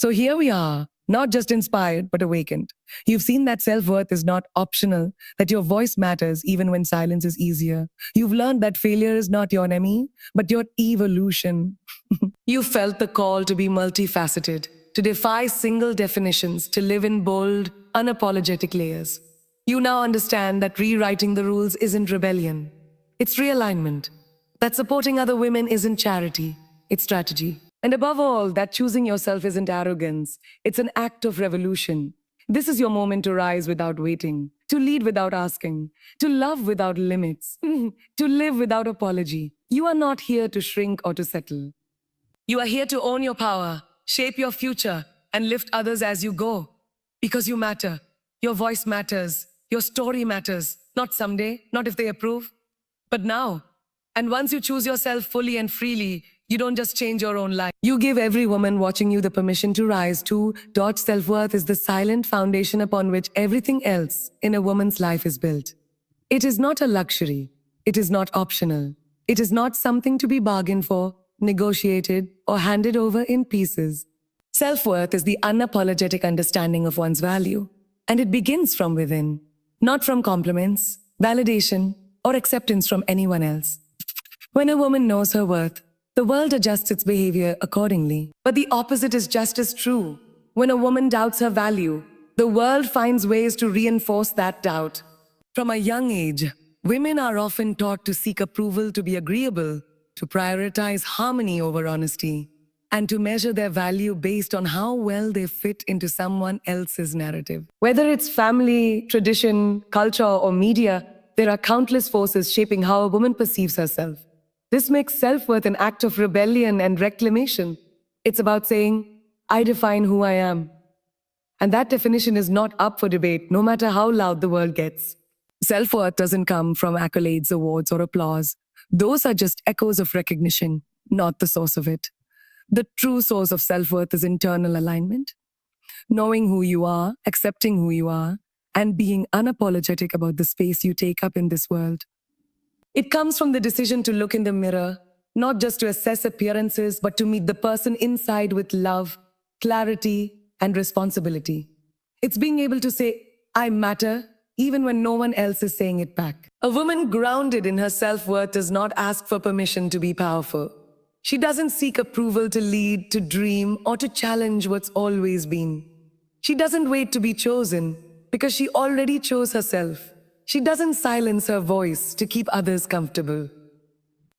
So here we are, not just inspired, but awakened. You've seen that self worth is not optional, that your voice matters even when silence is easier. You've learned that failure is not your enemy, but your evolution. You felt the call to be multifaceted, to defy single definitions, to live in bold, unapologetic layers. You now understand that rewriting the rules isn't rebellion, it's realignment. That supporting other women isn't charity, it's strategy. And above all, that choosing yourself isn't arrogance, it's an act of revolution. This is your moment to rise without waiting, to lead without asking, to love without limits, to live without apology. You are not here to shrink or to settle. You are here to own your power, shape your future, and lift others as you go. Because you matter. Your voice matters. Your story matters. Not someday, not if they approve, but now. And once you choose yourself fully and freely, you don't just change your own life. You give every woman watching you the permission to rise too. Self-worth is the silent foundation upon which everything else in a woman's life is built. It is not a luxury. It is not optional. It is not something to be bargained for, negotiated, or handed over in pieces. Self-worth is the unapologetic understanding of one's value, and it begins from within, not from compliments, validation, or acceptance from anyone else. When a woman knows her worth, the world adjusts its behavior accordingly. But the opposite is just as true. When a woman doubts her value, the world finds ways to reinforce that doubt. From a young age, women are often taught to seek approval, to be agreeable, to prioritize harmony over honesty, and to measure their value based on how well they fit into someone else's narrative. Whether it's family, tradition, culture, or media, there are countless forces shaping how a woman perceives herself. This makes self-worth an act of rebellion and reclamation. It's about saying, I define who I am. And that definition is not up for debate, no matter how loud the world gets. Self-worth doesn't come from accolades, awards, or applause. Those are just echoes of recognition, not the source of it. The true source of self-worth is internal alignment. Knowing who you are, accepting who you are, and being unapologetic about the space you take up in this world. It comes from the decision to look in the mirror, not just to assess appearances, but to meet the person inside with love, clarity, and responsibility. It's being able to say, I matter, even when no one else is saying it back. A woman grounded in her self-worth does not ask for permission to be powerful. She doesn't seek approval to lead, to dream, or to challenge what's always been. She doesn't wait to be chosen, because she already chose herself. She doesn't silence her voice to keep others comfortable.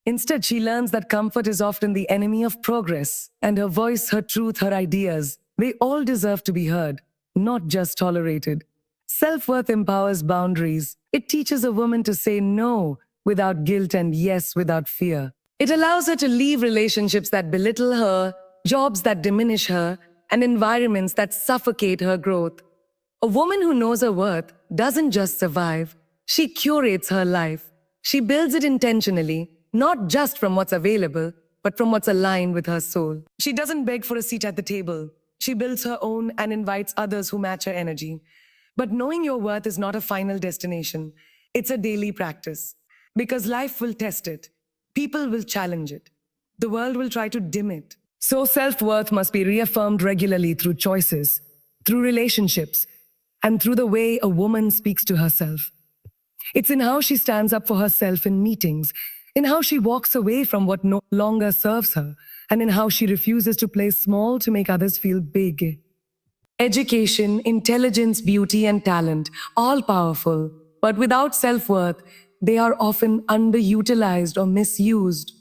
Instead, she learns that comfort is often the enemy of progress, and her voice, her truth, her ideas, they all deserve to be heard, not just tolerated. Self-worth empowers boundaries. It teaches a woman to say no without guilt and yes without fear. It allows her to leave relationships that belittle her, jobs that diminish her, and environments that suffocate her growth. A woman who knows her worth doesn't just survive, she curates her life. She builds it intentionally, not just from what's available, but from what's aligned with her soul. She doesn't beg for a seat at the table. She builds her own and invites others who match her energy. But knowing your worth is not a final destination. It's a daily practice. Because life will test it. People will challenge it. The world will try to dim it. So self-worth must be reaffirmed regularly through choices, through relationships, and through the way a woman speaks to herself. It's in how she stands up for herself in meetings, in how she walks away from what no longer serves her, and in how she refuses to play small to make others feel big. Education, intelligence, beauty, and talent, all powerful, but without self-worth, they are often underutilized or misused.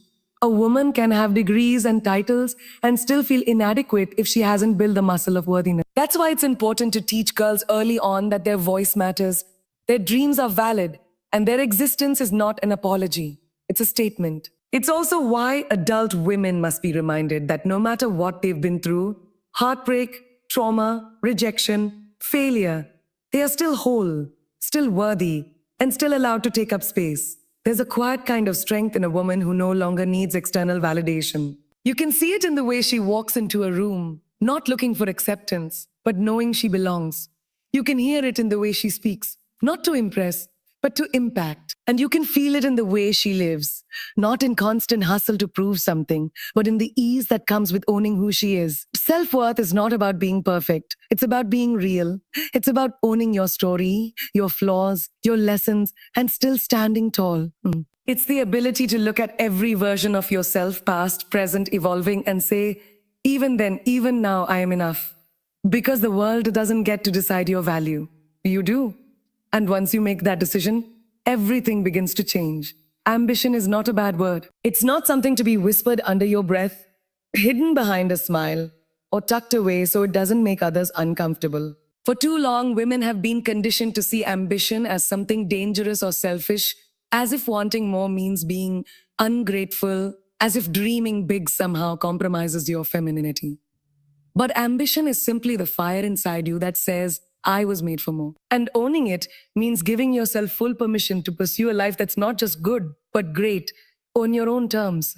A woman can have degrees and titles and still feel inadequate if she hasn't built the muscle of worthiness. That's why it's important to teach girls early on that their voice matters, their dreams are valid, and their existence is not an apology. It's a statement. It's also why adult women must be reminded that no matter what they've been through, heartbreak, trauma, rejection, failure, they are still whole, still worthy, and still allowed to take up space. There's a quiet kind of strength in a woman who no longer needs external validation. You can see it in the way she walks into a room, not looking for acceptance, but knowing she belongs. You can hear it in the way she speaks, not to impress, but to impact. And you can feel it in the way she lives, not in constant hustle to prove something, but in the ease that comes with owning who she is. Self worth is not about being perfect, it's about being real. It's about owning your story, your flaws, your lessons, and still standing tall. It's the ability to look at every version of yourself, past, present, evolving, and say, even then, even now, I am enough. Because the world doesn't get to decide your value. You do. And once you make that decision, everything begins to change. Ambition is not a bad word. It's not something to be whispered under your breath, hidden behind a smile, or tucked away so it doesn't make others uncomfortable. For too long, women have been conditioned to see ambition as something dangerous or selfish, as if wanting more means being ungrateful, as if dreaming big somehow compromises your femininity. But ambition is simply the fire inside you that says, I was made for more. And owning it means giving yourself full permission to pursue a life that's not just good, but great, on your own terms.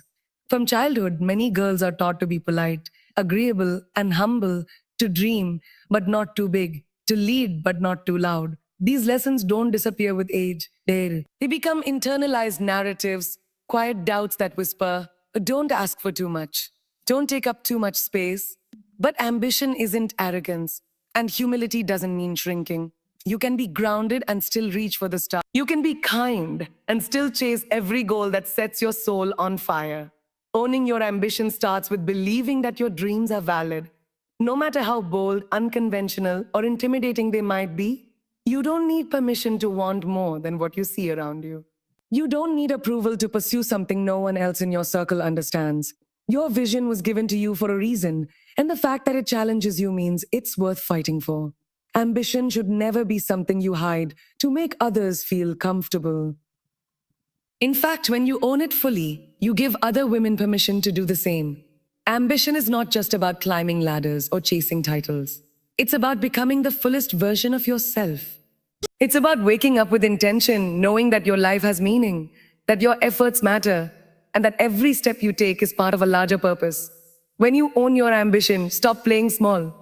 From childhood, many girls are taught to be polite, agreeable, and humble, to dream, but not too big, to lead, but not too loud. These lessons don't disappear with age. They become internalized narratives, quiet doubts that whisper, don't ask for too much, don't take up too much space. But ambition isn't arrogance, and humility doesn't mean shrinking. You can be grounded and still reach for the stars. You can be kind and still chase every goal that sets your soul on fire. Owning your ambition starts with believing that your dreams are valid. No matter how bold, unconventional, or intimidating they might be, you don't need permission to want more than what you see around you. You don't need approval to pursue something no one else in your circle understands. Your vision was given to you for a reason, and the fact that it challenges you means it's worth fighting for. Ambition should never be something you hide to make others feel comfortable. In fact, when you own it fully, you give other women permission to do the same. Ambition is not just about climbing ladders or chasing titles. It's about becoming the fullest version of yourself. It's about waking up with intention, knowing that your life has meaning, that your efforts matter, and that every step you take is part of a larger purpose. When you own your ambition, stop playing small.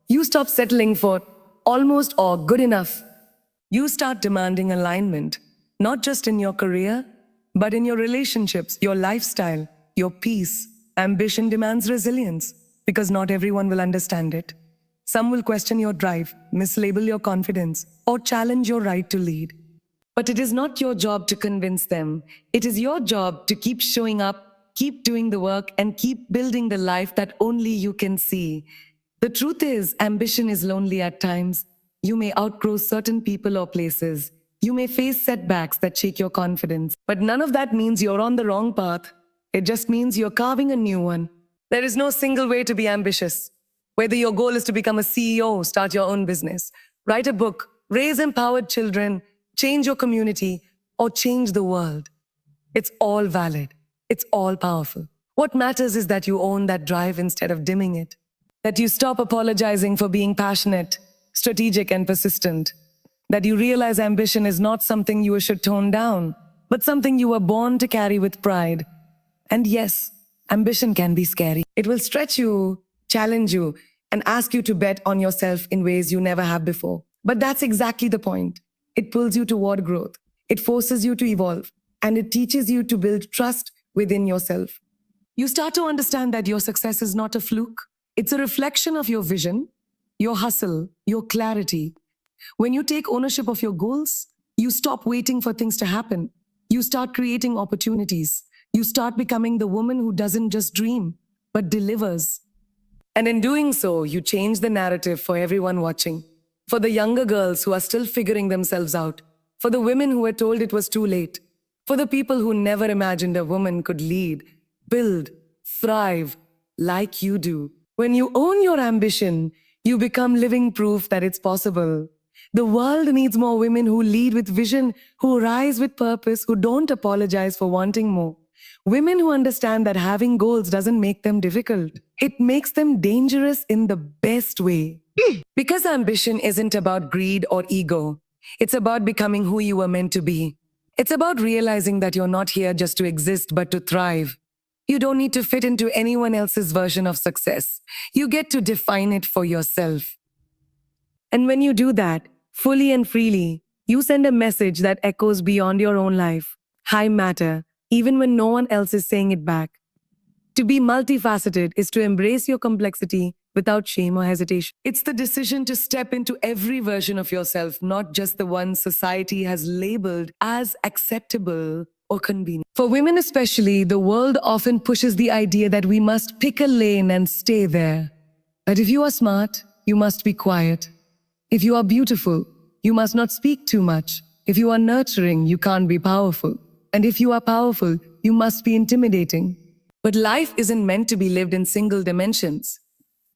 You stop settling for almost or good enough. You start demanding alignment, not just in your career, but in your relationships, your lifestyle, your peace. Ambition demands resilience because not everyone will understand it. Some will question your drive, mislabel your confidence, or challenge your right to lead. But it is not your job to convince them. It is your job to keep showing up, keep doing the work, and keep building the life that only you can see. The truth is, ambition is lonely at times. You may outgrow certain people or places. You may face setbacks that shake your confidence. But none of that means you're on the wrong path. It just means you're carving a new one. There is no single way to be ambitious. Whether your goal is to become a CEO, start your own business, write a book, raise empowered children, change your community, or change the world. It's all valid. It's all powerful. What matters is that you own that drive instead of dimming it. That you stop apologizing for being passionate, strategic, and persistent. That you realize ambition is not something you should tone down, but something you were born to carry with pride. And yes, ambition can be scary. It will stretch you, challenge you, and ask you to bet on yourself in ways you never have before. But that's exactly the point. It pulls you toward growth. It forces you to evolve. And it teaches you to build trust within yourself. You start to understand that your success is not a fluke. It's a reflection of your vision, your hustle, your clarity. When you take ownership of your goals, you stop waiting for things to happen. You start creating opportunities. You start becoming the woman who doesn't just dream, but delivers. And in doing so, you change the narrative for everyone watching. For the younger girls who are still figuring themselves out. For the women who were told it was too late. For the people who never imagined a woman could lead, build, thrive like you do. When you own your ambition, you become living proof that it's possible. The world needs more women who lead with vision, who rise with purpose, who don't apologize for wanting more. Women who understand that having goals doesn't make them difficult. It makes them dangerous in the best way. Because ambition isn't about greed or ego. It's about becoming who you were meant to be. It's about realizing that you're not here just to exist, but to thrive. You don't need to fit into anyone else's version of success. You get to define it for yourself. And when you do that, fully and freely, You send a message that echoes beyond your own life. I matter, even when no one else is saying it back. To be multifaceted is to embrace your complexity without shame or hesitation. It's the decision to step into every version of yourself, not just the one society has labeled as acceptable or convenient. For women, especially, the world often pushes the idea that we must pick a lane and stay there. That if you are smart, you must be quiet. If you are beautiful, you must not speak too much. If you are nurturing, you can't be powerful. And if you are powerful, you must be intimidating. But life isn't meant to be lived in single dimensions.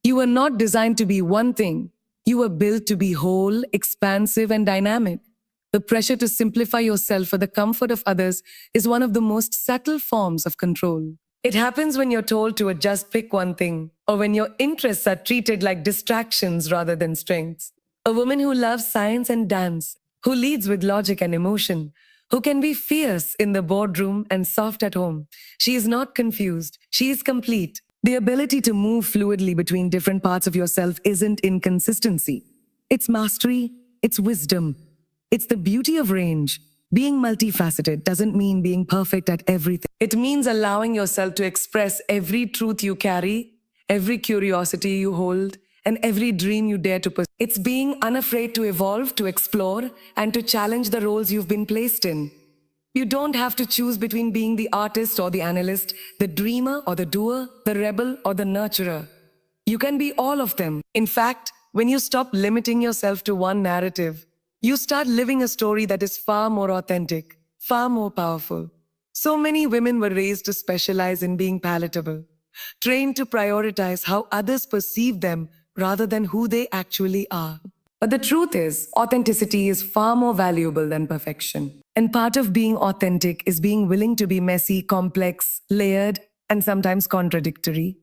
You were not designed to be one thing. You were built to be whole, expansive, and dynamic. The pressure to simplify yourself for the comfort of others is one of the most subtle forms of control. It happens when you're told to just pick one thing, or when your interests are treated like distractions rather than strengths. A woman who loves science and dance, who leads with logic and emotion, who can be fierce in the boardroom and soft at home. She is not confused. She is complete. The ability to move fluidly between different parts of yourself isn't inconsistency. It's mastery. It's wisdom. It's the beauty of range. Being multifaceted doesn't mean being perfect at everything. It means allowing yourself to express every truth you carry, every curiosity you hold, and every dream you dare to pursue. It's being unafraid to evolve, to explore, and to challenge the roles you've been placed in. You don't have to choose between being the artist or the analyst, the dreamer or the doer, the rebel or the nurturer. You can be all of them. In fact, when you stop limiting yourself to one narrative, you start living a story that is far more authentic, far more powerful. So many women were raised to specialize in being palatable, trained to prioritize how others perceive them rather than who they actually are. But the truth is, authenticity is far more valuable than perfection. And part of being authentic is being willing to be messy, complex, layered, and sometimes contradictory.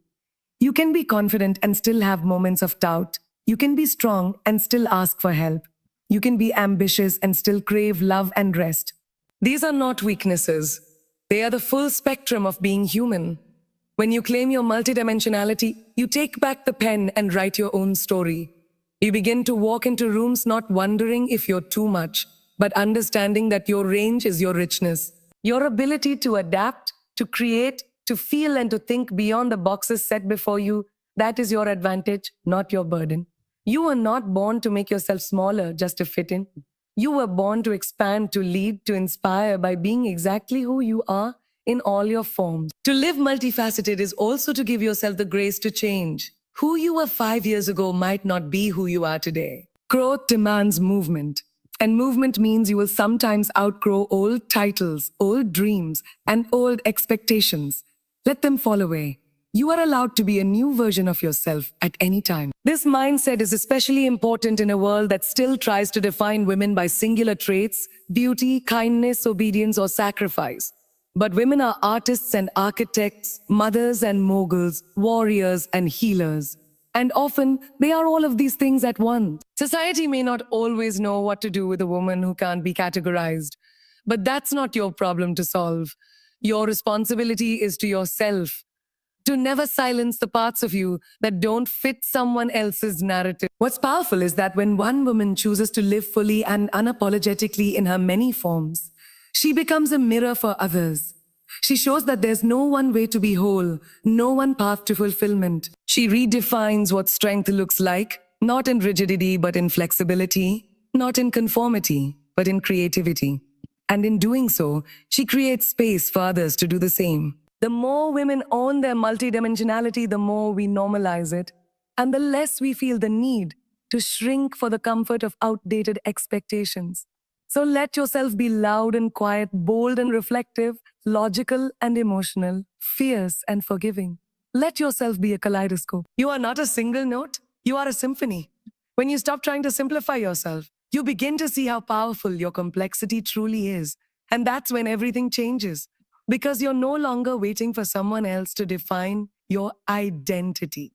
You can be confident and still have moments of doubt. You can be strong and still ask for help. You can be ambitious and still crave love and rest. These are not weaknesses. They are the full spectrum of being human. When you claim your multidimensionality, you take back the pen and write your own story. You begin to walk into rooms not wondering if you're too much, but understanding that your range is your richness. Your ability to adapt, to create, to feel, and to think beyond the boxes set before you, that is your advantage, not your burden. You were not born to make yourself smaller just to fit in. You were born to expand, to lead, to inspire by being exactly who you are in all your forms. To live multifaceted is also to give yourself the grace to change. Who you were 5 years ago might not be who you are today. Growth demands movement. And movement means you will sometimes outgrow old titles, old dreams, and old expectations. Let them fall away. You are allowed to be a new version of yourself at any time. This mindset is especially important in a world that still tries to define women by singular traits, beauty, kindness, obedience, or sacrifice. But women are artists and architects, mothers and moguls, warriors and healers. And often, they are all of these things at once. Society may not always know what to do with a woman who can't be categorized. But that's not your problem to solve. Your responsibility is to yourself, to never silence the parts of you that don't fit someone else's narrative. What's powerful is that when one woman chooses to live fully and unapologetically in her many forms, she becomes a mirror for others. She shows that there's no one way to be whole, no one path to fulfillment. She redefines what strength looks like, not in rigidity, but in flexibility, not in conformity, but in creativity. And in doing so, she creates space for others to do the same. The more women own their multidimensionality, the more we normalize it, and the less we feel the need to shrink for the comfort of outdated expectations. So let yourself be loud and quiet, bold and reflective, logical and emotional, fierce and forgiving. Let yourself be a kaleidoscope. You are not a single note, you are a symphony. When you stop trying to simplify yourself, you begin to see how powerful your complexity truly is. And that's when everything changes. Because you're no longer waiting for someone else to define your identity.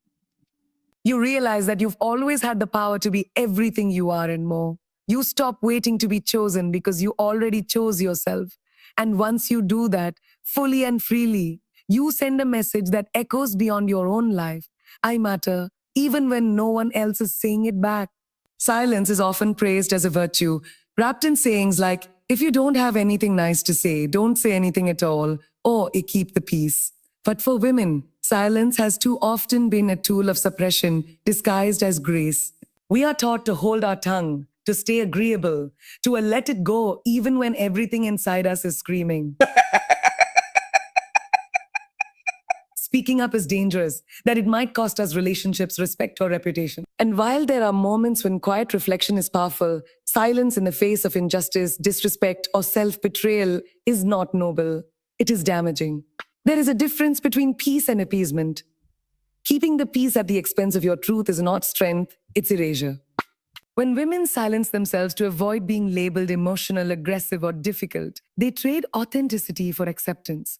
You realize that you've always had the power to be everything you are and more. You stop waiting to be chosen because you already chose yourself. And once you do that, fully and freely, you send a message that echoes beyond your own life. I matter, even when no one else is saying it back. Silence is often praised as a virtue, wrapped in sayings like, if you don't have anything nice to say, don't say anything at all, or keep the peace. But for women, silence has too often been a tool of suppression disguised as grace. We are taught to hold our tongue, to stay agreeable, to let it go even when everything inside us is screaming. Speaking up is dangerous, that it might cost us relationships, respect, or reputation. And while there are moments when quiet reflection is powerful, silence in the face of injustice, disrespect, or self betrayal is not noble. It is damaging. There is a difference between peace and appeasement. Keeping the peace at the expense of your truth is not strength, it's erasure. When women silence themselves to avoid being labeled emotional, aggressive, or difficult, they trade authenticity for acceptance.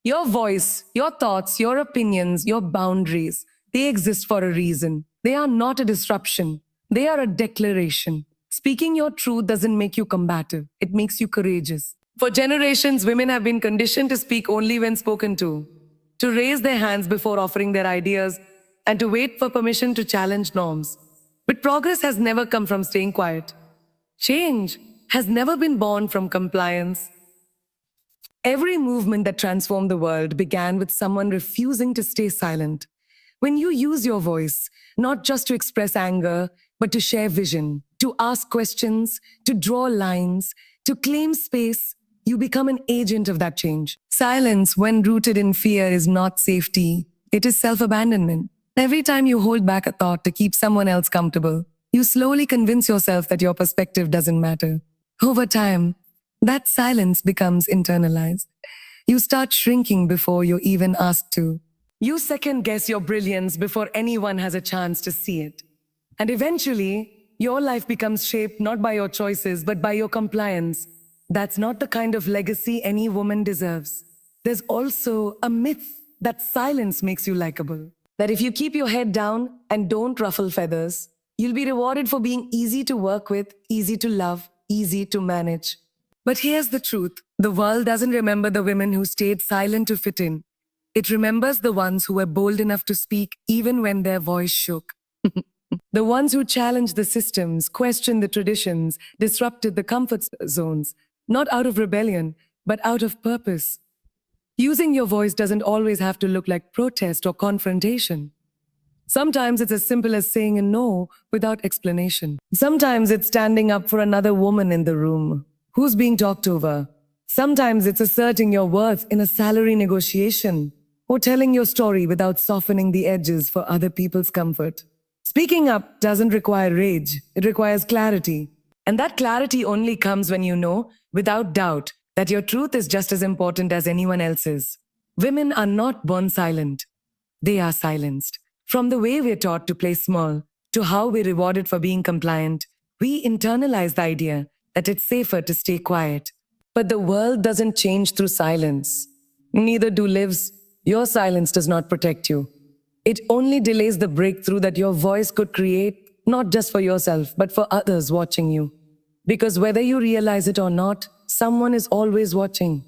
Your voice, your thoughts, your opinions, your boundaries, they exist for a reason. They are not a disruption. They are a declaration. Speaking your truth doesn't make you combative. It makes you courageous. For generations, women have been conditioned to speak only when spoken to raise their hands before offering their ideas, and to wait for permission to challenge norms. But progress has never come from staying quiet. Change has never been born from compliance. Every movement that transformed the world began with someone refusing to stay silent. When you use your voice, not just to express anger, but to share vision, to ask questions, to draw lines, to claim space, you become an agent of that change. Silence, when rooted in fear, is not safety, it is self abandonment. Every time you hold back a thought to keep someone else comfortable, you slowly convince yourself that your perspective doesn't matter. Over time, that silence becomes internalized. You start shrinking before you're even asked to. You second guess your brilliance before anyone has a chance to see it. And eventually, your life becomes shaped not by your choices, but by your compliance. That's not the kind of legacy any woman deserves. There's also a myth that silence makes you likable. That if you keep your head down and don't ruffle feathers, you'll be rewarded for being easy to work with, easy to love, easy to manage. But here's the truth. The world doesn't remember the women who stayed silent to fit in. It remembers the ones who were bold enough to speak even when their voice shook. The ones who challenged the systems, questioned the traditions, disrupted the comfort zones, not out of rebellion, but out of purpose. Using your voice doesn't always have to look like protest or confrontation. Sometimes it's as simple as saying a no without explanation. Sometimes it's standing up for another woman in the room who's being talked over. Sometimes it's asserting your worth in a salary negotiation, or telling your story without softening the edges for other people's comfort. Speaking up doesn't require rage, it requires clarity. And that clarity only comes when you know, without doubt, that your truth is just as important as anyone else's. Women are not born silent, they are silenced. From the way we're taught to play small, to how we're rewarded for being compliant, we internalize the idea that it's safer to stay quiet. But the world doesn't change through silence. Neither do lives. Your silence does not protect you. It only delays the breakthrough that your voice could create, not just for yourself, but for others watching you. Because whether you realize it or not, someone is always watching.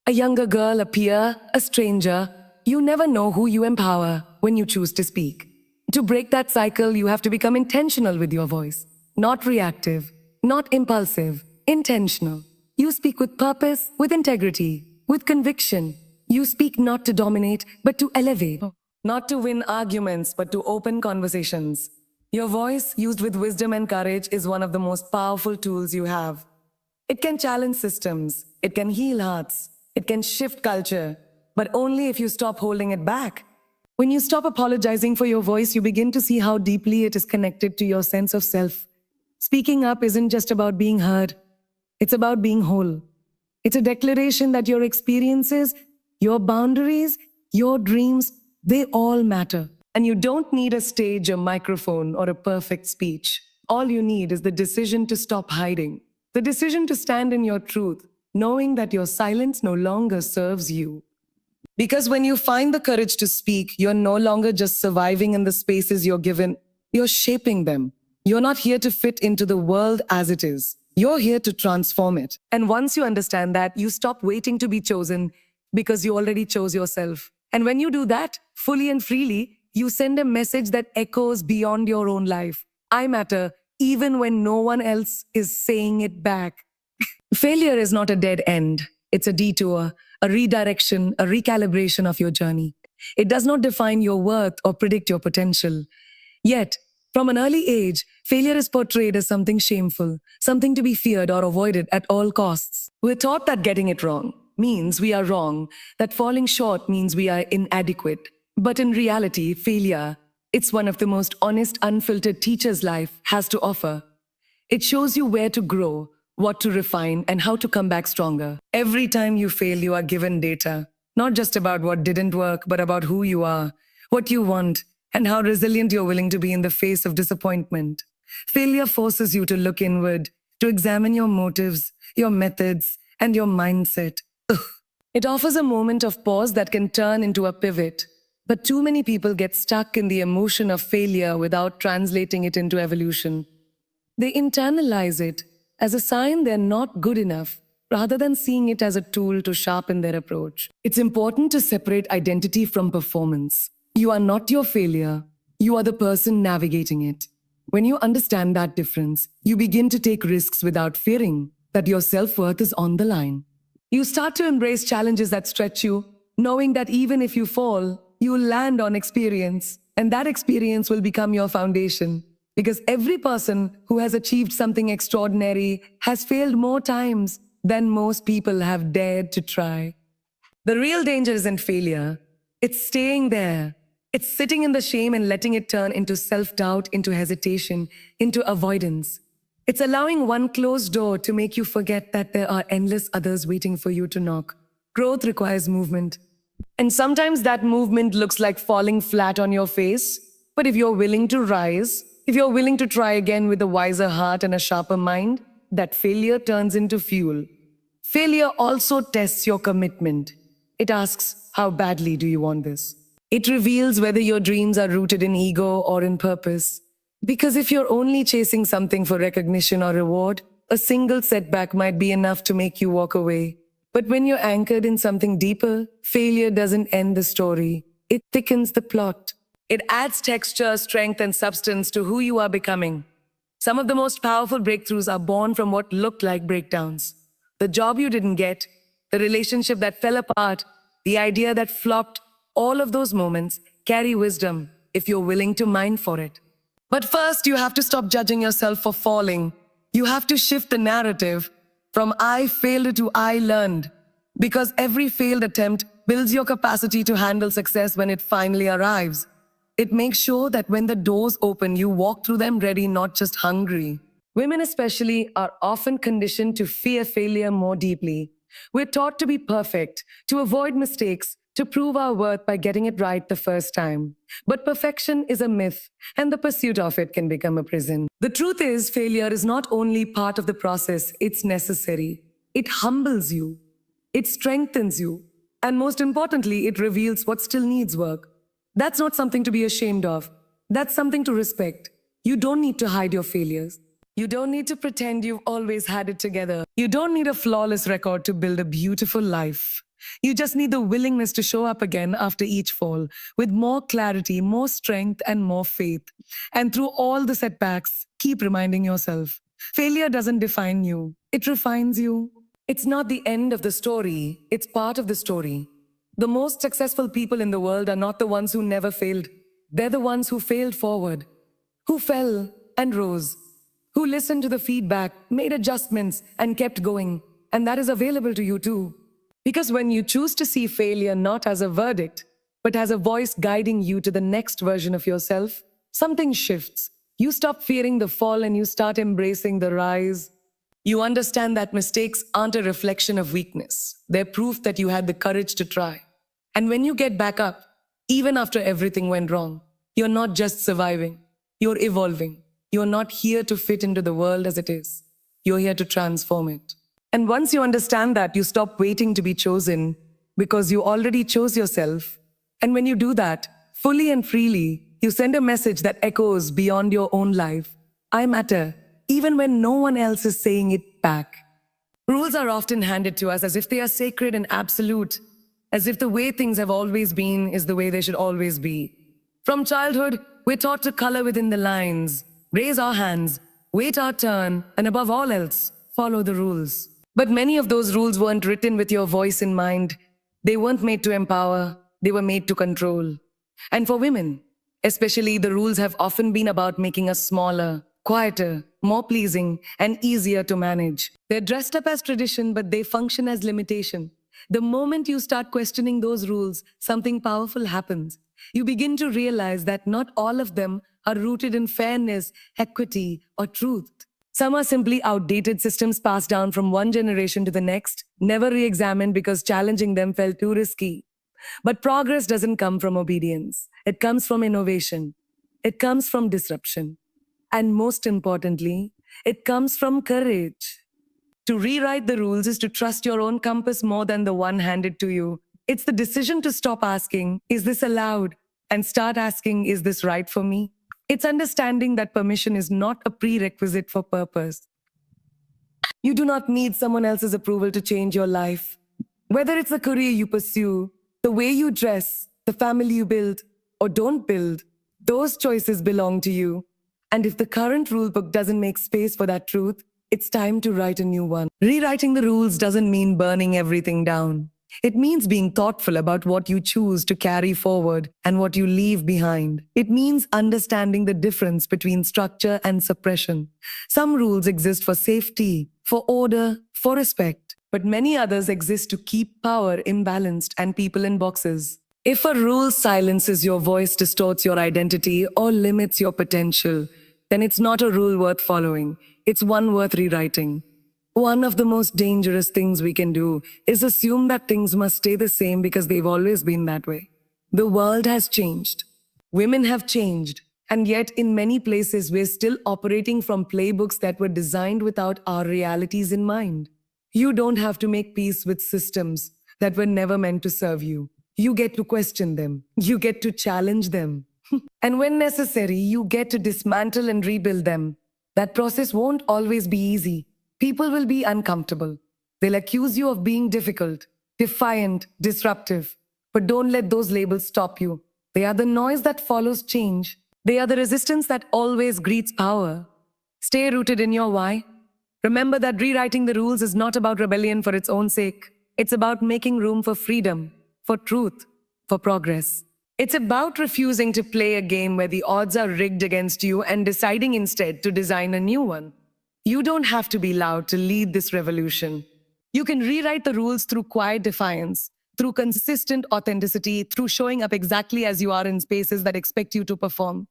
A younger girl, a peer, a stranger, you never know who you empower when you choose to speak. To break that cycle, you have to become intentional with your voice, not reactive. Not impulsive, intentional. You speak with purpose, with integrity, with conviction. You speak not to dominate, but to elevate. Not to win arguments, but to open conversations. Your voice, used with wisdom and courage, is one of the most powerful tools you have. It can challenge systems, it can heal hearts, it can shift culture, but only if you stop holding it back. When you stop apologizing for your voice, you begin to see how deeply it is connected to your sense of self. Speaking up isn't just about being heard. It's about being whole. It's a declaration that your experiences, your boundaries, your dreams, they all matter. And you don't need a stage, a microphone, or a perfect speech. All you need is the decision to stop hiding, the decision to stand in your truth, knowing that your silence no longer serves you. Because when you find the courage to speak, you're no longer just surviving in the spaces you're given, you're shaping them. You're not here to fit into the world as it is. You're here to transform it. And once you understand that, you stop waiting to be chosen because you already chose yourself. And when you do that, fully and freely, you send a message that echoes beyond your own life. I matter, even when no one else is saying it back. Failure is not a dead end, it's a detour, a redirection, a recalibration of your journey. It does not define your worth or predict your potential. Yet, from an early age, failure is portrayed as something shameful, something to be feared or avoided at all costs. We're taught that getting it wrong means we are wrong, that falling short means we are inadequate. But in reality, failure, it's one of the most honest, unfiltered teachers life has to offer. It shows you where to grow, what to refine, and how to come back stronger. Every time you fail, you are given data, not just about what didn't work, but about who you are, what you want, and how resilient you're willing to be in the face of disappointment. Failure forces you to look inward, to examine your motives, your methods, and your mindset. Ugh. It offers a moment of pause that can turn into a pivot. But too many people get stuck in the emotion of failure without translating it into evolution. They internalize it as a sign they're not good enough, rather than seeing it as a tool to sharpen their approach. It's important to separate identity from performance. You are not your failure, you are the person navigating it. When you understand that difference, you begin to take risks without fearing that your self-worth is on the line. You start to embrace challenges that stretch you, knowing that even if you fall, you will land on experience, and that experience will become your foundation. Because every person who has achieved something extraordinary has failed more times than most people have dared to try. The real danger isn't failure, it's staying there. It's sitting in the shame and letting it turn into self-doubt, into hesitation, into avoidance. It's allowing one closed door to make you forget that there are endless others waiting for you to knock. Growth requires movement. And sometimes that movement looks like falling flat on your face. But if you're willing to rise, if you're willing to try again with a wiser heart and a sharper mind, that failure turns into fuel. Failure also tests your commitment. It asks, how badly do you want this? It reveals whether your dreams are rooted in ego or in purpose. Because if you're only chasing something for recognition or reward, a single setback might be enough to make you walk away. But when you're anchored in something deeper, failure doesn't end the story. It thickens the plot. It adds texture, strength, and substance to who you are becoming. Some of the most powerful breakthroughs are born from what looked like breakdowns. The job you didn't get, the relationship that fell apart, the idea that flopped, all of those moments carry wisdom if you're willing to mine for it. But first, you have to stop judging yourself for falling. You have to shift the narrative from I failed to I learned. Because every failed attempt builds your capacity to handle success when it finally arrives. It makes sure that when the doors open, you walk through them ready, not just hungry. Women especially are often conditioned to fear failure more deeply. We're taught to be perfect, to avoid mistakes, to prove our worth by getting it right the first time. But perfection is a myth, and the pursuit of it can become a prison. The truth is, failure is not only part of the process, it's necessary. It humbles you, it strengthens you, and most importantly, it reveals what still needs work. That's not something to be ashamed of. That's something to respect. You don't need to hide your failures. You don't need to pretend you've always had it together. You don't need a flawless record to build a beautiful life. You just need the willingness to show up again after each fall with more clarity, more strength, and more faith. And through all the setbacks, keep reminding yourself, failure doesn't define you. It refines you. It's not the end of the story. It's part of the story. The most successful people in the world are not the ones who never failed. They're the ones who failed forward, who fell and rose, who listened to the feedback, made adjustments, and kept going. And that is available to you too. Because when you choose to see failure not as a verdict, but as a voice guiding you to the next version of yourself, something shifts. You stop fearing the fall and you start embracing the rise. You understand that mistakes aren't a reflection of weakness. They're proof that you had the courage to try. And when you get back up, even after everything went wrong, you're not just surviving, you're evolving. You're not here to fit into the world as it is. You're here to transform it. And once you understand that, you stop waiting to be chosen because you already chose yourself. And when you do that, fully and freely, you send a message that echoes beyond your own life. I matter, even when no one else is saying it back. Rules are often handed to us as if they are sacred and absolute, as if the way things have always been is the way they should always be. From childhood, we're taught to color within the lines, raise our hands, wait our turn, and above all else, follow the rules. But many of those rules weren't written with your voice in mind. They weren't made to empower, they were made to control. And for women, especially, the rules have often been about making us smaller, quieter, more pleasing, and easier to manage. They're dressed up as tradition, but they function as limitation. The moment you start questioning those rules, something powerful happens. You begin to realize that not all of them are rooted in fairness, equity, or truth. Some are simply outdated systems passed down from one generation to the next, never re examined because challenging them felt too risky. But progress doesn't come from obedience, it comes from innovation, it comes from disruption, and most importantly, it comes from courage. To rewrite the rules is to trust your own compass more than the one handed to you. It's the decision to stop asking, is this allowed? And start asking, is this right for me? It's understanding that permission is not a prerequisite for purpose. You do not need someone else's approval to change your life. Whether it's the career you pursue, the way you dress, the family you build, or don't build, those choices belong to you. And if the current rulebook doesn't make space for that truth, it's time to write a new one. Rewriting the rules doesn't mean burning everything down. It means being thoughtful about what you choose to carry forward and what you leave behind. It means understanding the difference between structure and suppression. Some rules exist for safety, for order, for respect, but many others exist to keep power imbalanced and people in boxes. If a rule silences your voice, distorts your identity, or limits your potential, then it's not a rule worth following. It's one worth rewriting. One of the most dangerous things we can do is assume that things must stay the same because they've always been that way. The world has changed. Women have changed. And yet, in many places, we're still operating from playbooks that were designed without our realities in mind. You don't have to make peace with systems that were never meant to serve you. You get to question them. You get to challenge them. And when necessary, you get to dismantle and rebuild them. That process won't always be easy. People will be uncomfortable. They'll accuse you of being difficult, defiant, disruptive. But don't let those labels stop you. They are the noise that follows change. They are the resistance that always greets power. Stay rooted in your why. Remember that rewriting the rules is not about rebellion for its own sake. It's about making room for freedom, for truth, for progress. It's about refusing to play a game where the odds are rigged against you and deciding instead to design a new one. You don't have to be loud to lead this revolution. You can rewrite the rules through quiet defiance, through consistent authenticity, through showing up exactly as you are in spaces that expect you to perform.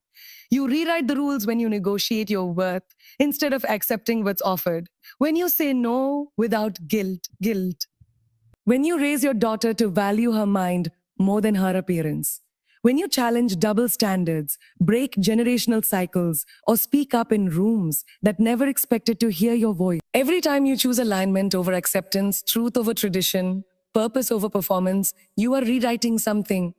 You rewrite the rules when you negotiate your worth instead of accepting what's offered. When you say no without guilt. When you raise your daughter to value her mind more than her appearance. When you challenge double standards, break generational cycles, or speak up in rooms that never expected to hear your voice. Every time you choose alignment over acceptance, truth over tradition, purpose over performance, you are rewriting something.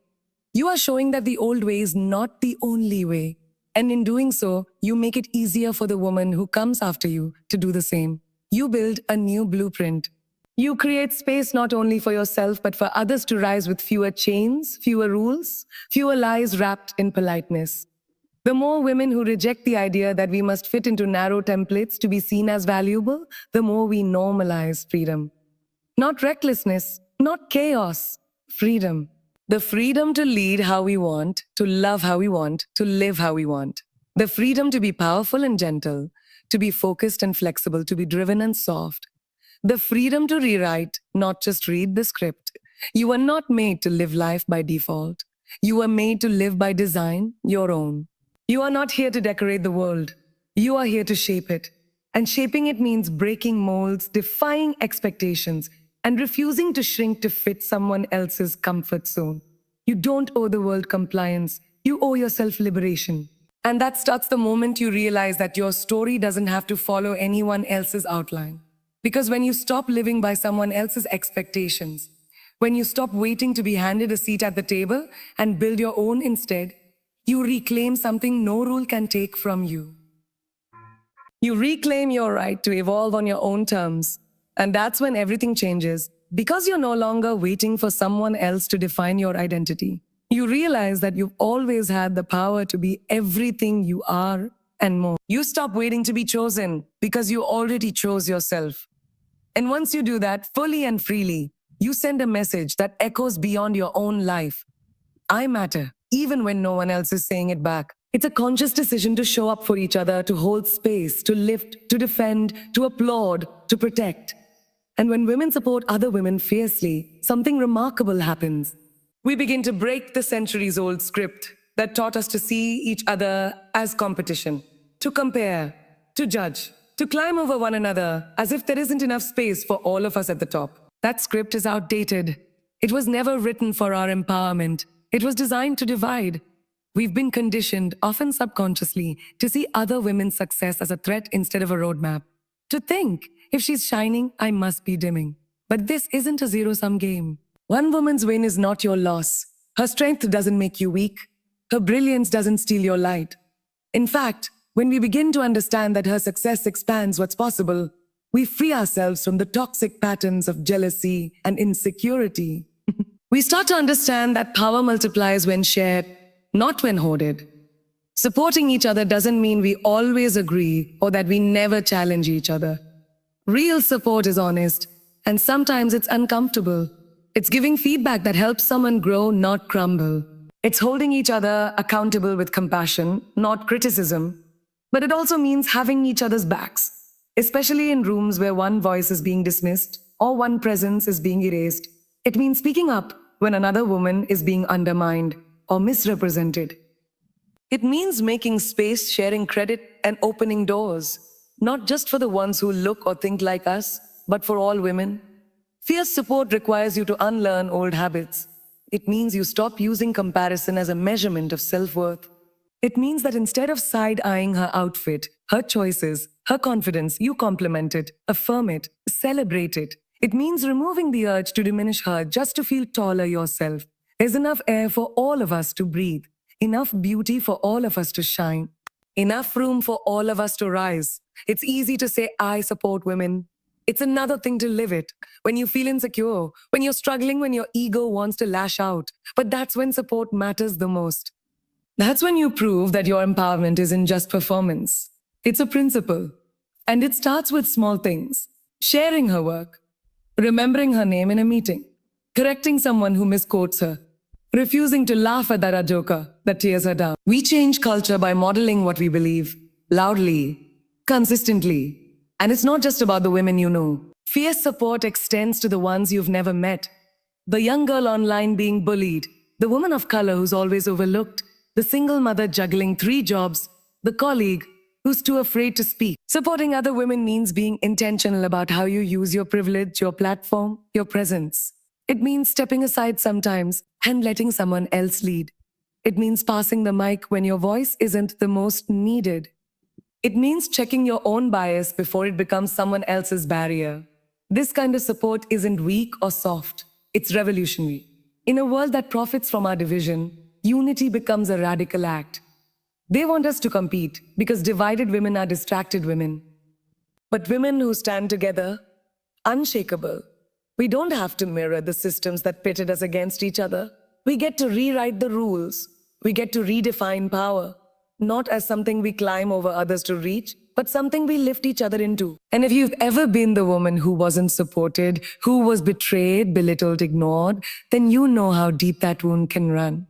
You are showing that the old way is not the only way. And in doing so, you make it easier for the woman who comes after you to do the same. You build a new blueprint. You create space not only for yourself, but for others to rise with fewer chains, fewer rules, fewer lies wrapped in politeness. The more women who reject the idea that we must fit into narrow templates to be seen as valuable, the more we normalize freedom. Not recklessness, not chaos, freedom. The freedom to lead how we want, to love how we want, to live how we want. The freedom to be powerful and gentle, to be focused and flexible, to be driven and soft. The freedom to rewrite, not just read the script. You are not made to live life by default. You are made to live by design, your own. You are not here to decorate the world. You are here to shape it. And shaping it means breaking molds, defying expectations, and refusing to shrink to fit someone else's comfort zone. You don't owe the world compliance. You owe yourself liberation. And that starts the moment you realize that your story doesn't have to follow anyone else's outline. Because when you stop living by someone else's expectations, when you stop waiting to be handed a seat at the table and build your own instead, you reclaim something no rule can take from you. You reclaim your right to evolve on your own terms. And that's when everything changes. Because you're no longer waiting for someone else to define your identity. You realize that you've always had the power to be everything you are and more. You stop waiting to be chosen because you already chose yourself. And once you do that fully and freely, you send a message that echoes beyond your own life. I matter, even when no one else is saying it back. It's a conscious decision to show up for each other, to hold space, to lift, to defend, to applaud, to protect. And when women support other women fiercely, something remarkable happens. We begin to break the centuries old script that taught us to see each other as competition, to compare, to judge, to climb over one another as if there isn't enough space for all of us at the top. That script is outdated. It was never written for our empowerment. It was designed to divide. We've been conditioned, often subconsciously, to see other women's success as a threat instead of a roadmap. To think, if she's shining, I must be dimming. But this isn't a zero-sum game. One woman's win is not your loss. Her strength doesn't make you weak. Her brilliance doesn't steal your light. In fact, when we begin to understand that her success expands what's possible, we free ourselves from the toxic patterns of jealousy and insecurity. We start to understand that power multiplies when shared, not when hoarded. Supporting each other doesn't mean we always agree or that we never challenge each other. Real support is honest, and sometimes it's uncomfortable. It's giving feedback that helps someone grow, not crumble. It's holding each other accountable with compassion, not criticism. But it also means having each other's backs, especially in rooms where one voice is being dismissed or one presence is being erased. It means speaking up when another woman is being undermined or misrepresented. It means making space, sharing credit, and opening doors, not just for the ones who look or think like us, but for all women. Fierce support requires you to unlearn old habits. It means you stop using comparison as a measurement of self-worth. It means that instead of side-eyeing her outfit, her choices, her confidence, you compliment it, affirm it, celebrate it. It means removing the urge to diminish her just to feel taller yourself. There's enough air for all of us to breathe, enough beauty for all of us to shine, enough room for all of us to rise. It's easy to say, I support women. It's another thing to live it. When you feel insecure, when you're struggling, when your ego wants to lash out. But that's when support matters the most. That's when you prove that your empowerment isn't just performance. It's a principle. And it starts with small things. Sharing her work, remembering her name in a meeting, correcting someone who misquotes her, refusing to laugh at that joker that tears her down. We change culture by modeling what we believe, loudly, consistently. And it's not just about the women you know. Fierce support extends to the ones you've never met. The young girl online being bullied, the woman of color who's always overlooked, the single mother juggling 3 jobs, the colleague who's too afraid to speak. Supporting other women means being intentional about how you use your privilege, your platform, your presence. It means stepping aside sometimes and letting someone else lead. It means passing the mic when your voice isn't the most needed. It means checking your own bias before it becomes someone else's barrier. This kind of support isn't weak or soft. It's revolutionary. In a world that profits from our division, unity becomes a radical act. They want us to compete because divided women are distracted women. But women who stand together, unshakable. We don't have to mirror the systems that pitted us against each other. We get to rewrite the rules. We get to redefine power. Not as something we climb over others to reach, but something we lift each other into. And if you've ever been the woman who wasn't supported, who was betrayed, belittled, ignored, then you know how deep that wound can run.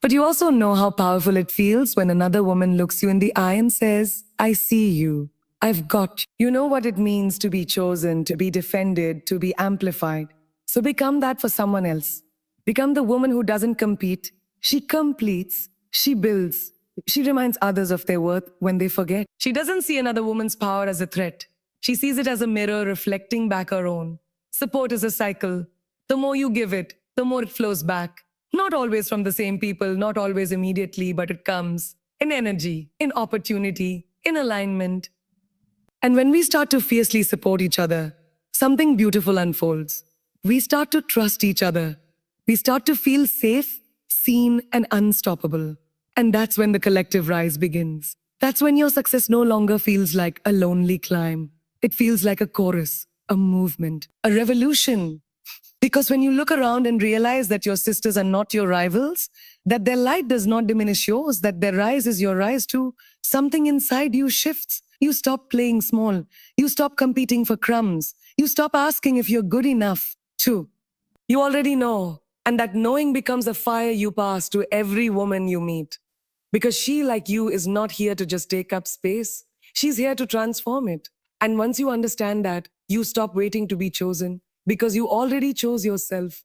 But you also know how powerful it feels when another woman looks you in the eye and says, I see you. I've got you. You know what it means to be chosen, to be defended, to be amplified. So become that for someone else. Become the woman who doesn't compete. She completes. She builds. She reminds others of their worth when they forget. She doesn't see another woman's power as a threat. She sees it as a mirror reflecting back her own. Support is a cycle. The more you give it, the more it flows back. Not always from the same people, not always immediately, but it comes in energy, in opportunity, in alignment. And when we start to fiercely support each other, something beautiful unfolds. We start to trust each other. We start to feel safe, seen, and unstoppable. And that's when the collective rise begins. That's when your success no longer feels like a lonely climb. It feels like a chorus, a movement, a revolution. Because when you look around and realize that your sisters are not your rivals, that their light does not diminish yours, that their rise is your rise too, something inside you shifts. You stop playing small. You stop competing for crumbs. You stop asking if you're good enough, too. You already know. And that knowing becomes a fire you pass to every woman you meet. Because she, like you, is not here to just take up space. She's here to transform it. And once you understand that, you stop waiting to be chosen because you already chose yourself.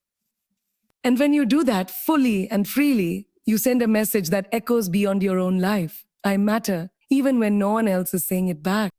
And when you do that fully and freely, you send a message that echoes beyond your own life. I matter, even when no one else is saying it back.